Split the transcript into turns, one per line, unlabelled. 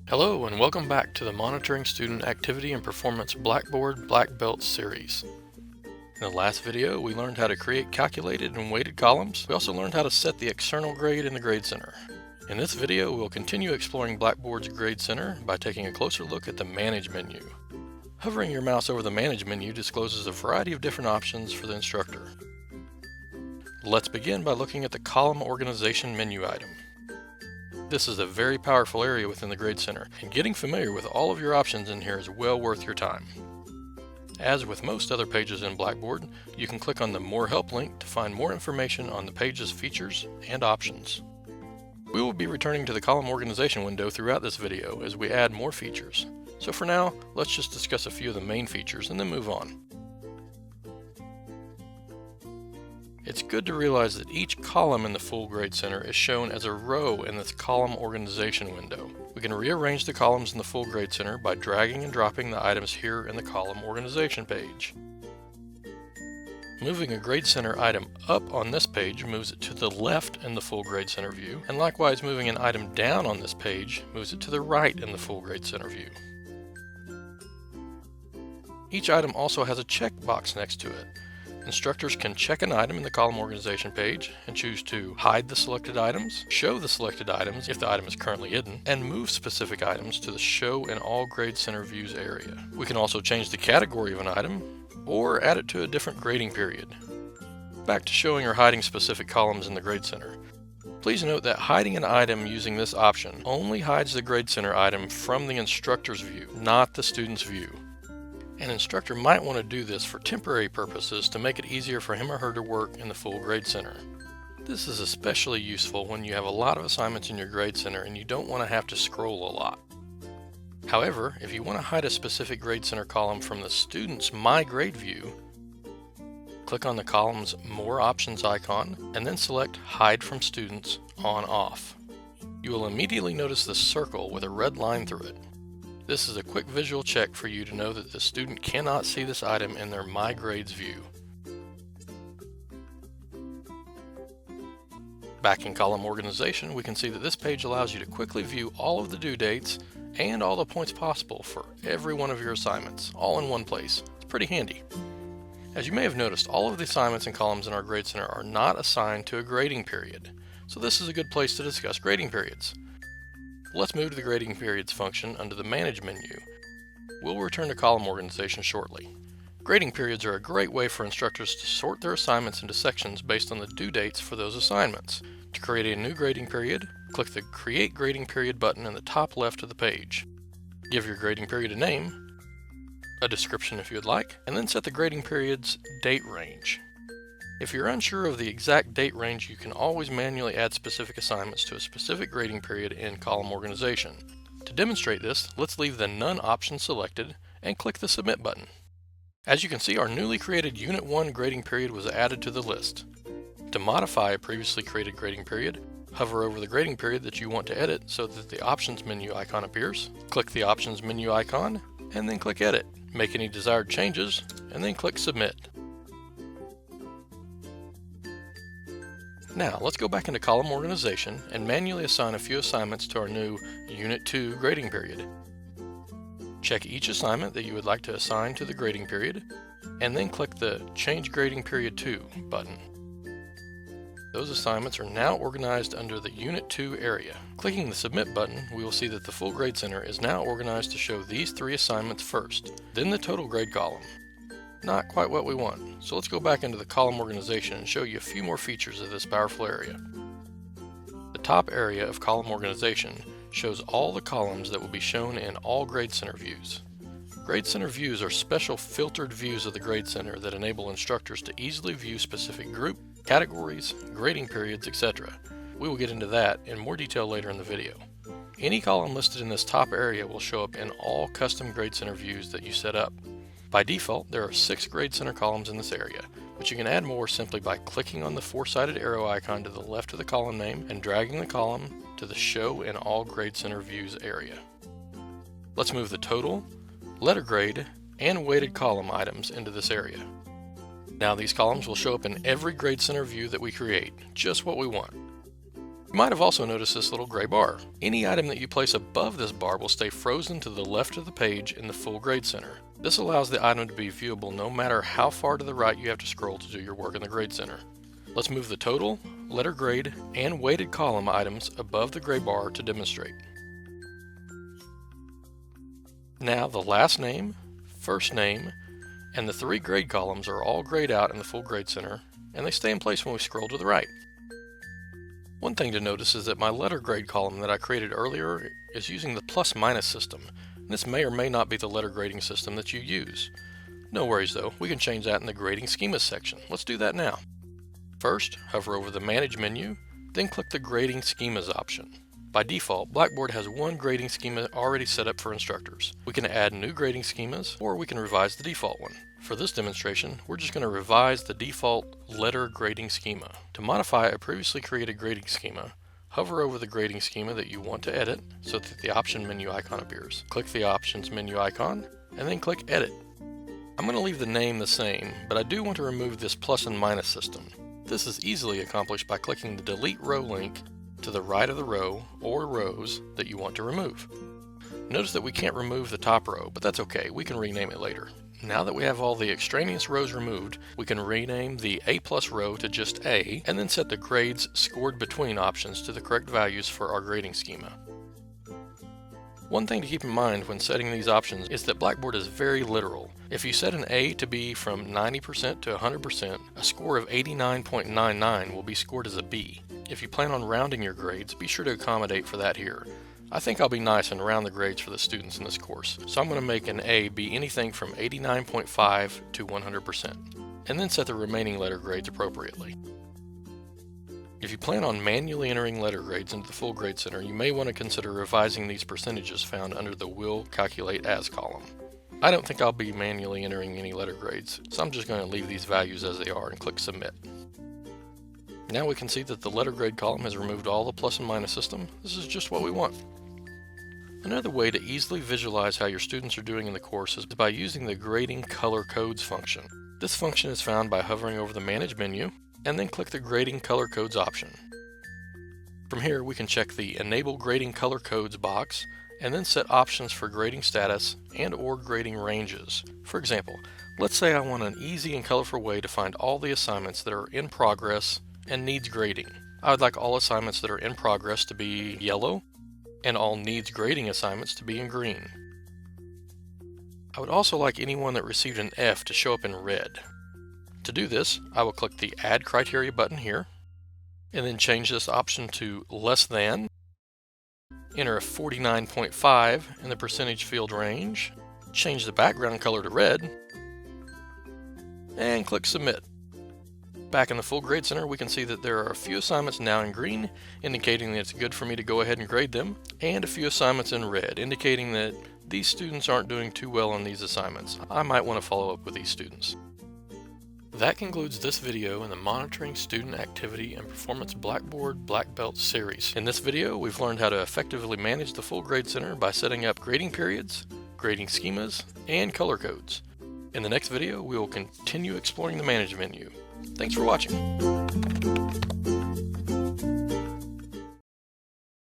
Hello and welcome back to the Monitoring Student Activity and Performance Blackboard Black Belt series. In the last video, we learned how to create calculated and weighted columns. We also learned how to set the external grade in the Grade Center. In this video, we'll continue exploring Blackboard's Grade Center by taking a closer look at the Manage menu. Hovering your mouse over the Manage menu discloses a variety of different options for the instructor. Let's begin by looking at the Column Organization menu item. This is a very powerful area within the Grade Center, and getting familiar with all of your options in here is well worth your time. As with most other pages in Blackboard, you can click on the More Help link to find more information on the page's features and options. We will be returning to the column organization window throughout this video as we add more features. So for now, let's just discuss a few of the main features and then move on. It's good to realize that each column in the full Grade Center is shown as a row in this column organization window. We can rearrange the columns in the full Grade Center by dragging and dropping the items here in the column organization page. Moving a Grade Center item up on this page moves it to the left in the full Grade Center view, and likewise moving an item down on this page moves it to the right in the full Grade Center view. Each item also has a checkbox next to it. Instructors can check an item in the column organization page and choose to hide the selected items, show the selected items if the item is currently hidden, and move specific items to the Show in All Grade Center Views area. We can also change the category of an item or add it to a different grading period. Back to showing or hiding specific columns in the Grade Center. Please note that hiding an item using this option only hides the Grade Center item from the instructor's view, not the student's view. An instructor might want to do this for temporary purposes to make it easier for him or her to work in the full Grade Center. This is especially useful when you have a lot of assignments in your Grade Center and you don't want to have to scroll a lot. However, if you want to hide a specific Grade Center column from the student's My Grade view, click on the column's More Options icon and then select Hide from Students On/Off. You will immediately notice the circle with a red line through it. This is a quick visual check for you to know that the student cannot see this item in their My Grades view. Back in column organization, we can see that this page allows you to quickly view all of the due dates and all the points possible for every one of your assignments, all in one place. It's pretty handy. As you may have noticed, all of the assignments and columns in our Grade Center are not assigned to a grading period, so this is a good place to discuss grading periods. Let's move to the Grading Periods function under the Manage menu. We'll return to column organization shortly. Grading periods are a great way for instructors to sort their assignments into sections based on the due dates for those assignments. To create a new grading period, click the Create Grading Period button in the top left of the page. Give your grading period a name, a description if you would like, and then set the grading period's date range. If you're unsure of the exact date range, you can always manually add specific assignments to a specific grading period in column organization. To demonstrate this, let's leave the None option selected and click the Submit button. As you can see, our newly created Unit 1 grading period was added to the list. To modify a previously created grading period, hover over the grading period that you want to edit so that the Options menu icon appears. Click the Options menu icon and then click Edit. Make any desired changes and then click Submit. Now, let's go back into column organization and manually assign a few assignments to our new Unit 2 grading period. Check each assignment that you would like to assign to the grading period, and then click the Change Grading Period to button. Those assignments are now organized under the Unit 2 area. Clicking the Submit button, we will see that the full Grade Center is now organized to show these three assignments first, then the total grade column. Not quite what we want, so let's go back into the column organization and show you a few more features of this powerful area. The top area of column organization shows all the columns that will be shown in all Grade Center views. Grade Center views are special filtered views of the Grade Center that enable instructors to easily view specific group, categories, grading periods, etc. We will get into that in more detail later in the video. Any column listed in this top area will show up in all custom Grade Center views that you set up. By default, there are 6 Grade Center columns in this area, but you can add more simply by clicking on the 4-sided arrow icon to the left of the column name and dragging the column to the Show in All Grade Center Views area. Let's move the total, letter grade, and weighted column items into this area. Now these columns will show up in every Grade Center view that we create, just what we want. You might have also noticed this little gray bar. Any item that you place above this bar will stay frozen to the left of the page in the full grade center. This allows the item to be viewable no matter how far to the right you have to scroll to do your work in the grade center. Let's move the total, letter grade, and weighted column items above the gray bar to demonstrate. Now the last name, first name, and the 3 grade columns are all grayed out in the full grade center, and they stay in place when we scroll to the right. One thing to notice is that my letter grade column that I created earlier is using the plus-minus system. This may or may not be the letter grading system that you use. No worries though, we can change that in the Grading Schemas section. Let's do that now. First, hover over the Manage menu, then click the Grading Schemas option. By default, Blackboard has one grading schema already set up for instructors. We can add new grading schemas, or we can revise the default one. For this demonstration, we're just going to revise the default letter grading schema. To modify a previously created grading schema, hover over the grading schema that you want to edit so that the option menu icon appears. Click the options menu icon, and then click Edit. I'm going to leave the name the same, but I do want to remove this plus and minus system. This is easily accomplished by clicking the Delete Row link to the right of the row or rows that you want to remove. Notice that we can't remove the top row, but that's okay, we can rename it later. Now that we have all the extraneous rows removed, we can rename the A+ row to just A, and then set the grades scored between options to the correct values for our grading schema. One thing to keep in mind when setting these options is that Blackboard is very literal. If you set an A to be from 90% to 100%, a score of 89.99 will be scored as a B. If you plan on rounding your grades, be sure to accommodate for that here. I think I'll be nice and round the grades for the students in this course, so I'm going to make an A be anything from 89.5 to 100%, and then set the remaining letter grades appropriately. If you plan on manually entering letter grades into the full grade center, you may want to consider revising these percentages found under the Will Calculate As column. I don't think I'll be manually entering any letter grades, so I'm just going to leave these values as they are and click Submit. Now we can see that the letter grade column has removed all the plus and minus system. This is just what we want. Another way to easily visualize how your students are doing in the course is by using the Grading Color Codes function. This function is found by hovering over the Manage menu, and then click the Grading Color Codes option. From here we can check the Enable Grading Color Codes box, and then set options for grading status and/or grading ranges. For example, let's say I want an easy and colorful way to find all the assignments that are in progress and needs grading. I would like all assignments that are in progress to be yellow, and all needs grading assignments to be in green. I would also like anyone that received an F to show up in red. To do this, I will click the Add Criteria button here, and then change this option to less than, enter a 49.5 in the percentage field range, change the background color to red, and click Submit. Back in the full grade center, we can see that there are a few assignments now in green, indicating that it's good for me to go ahead and grade them, and a few assignments in red, indicating that these students aren't doing too well on these assignments. I might want to follow up with these students. That concludes this video in the Monitoring Student Activity and Performance Blackboard Black Belt series. In this video, we've learned how to effectively manage the full grade center by setting up grading periods, grading schemas, and color codes. In the next video, we will continue exploring the Manage menu. Thanks for watching.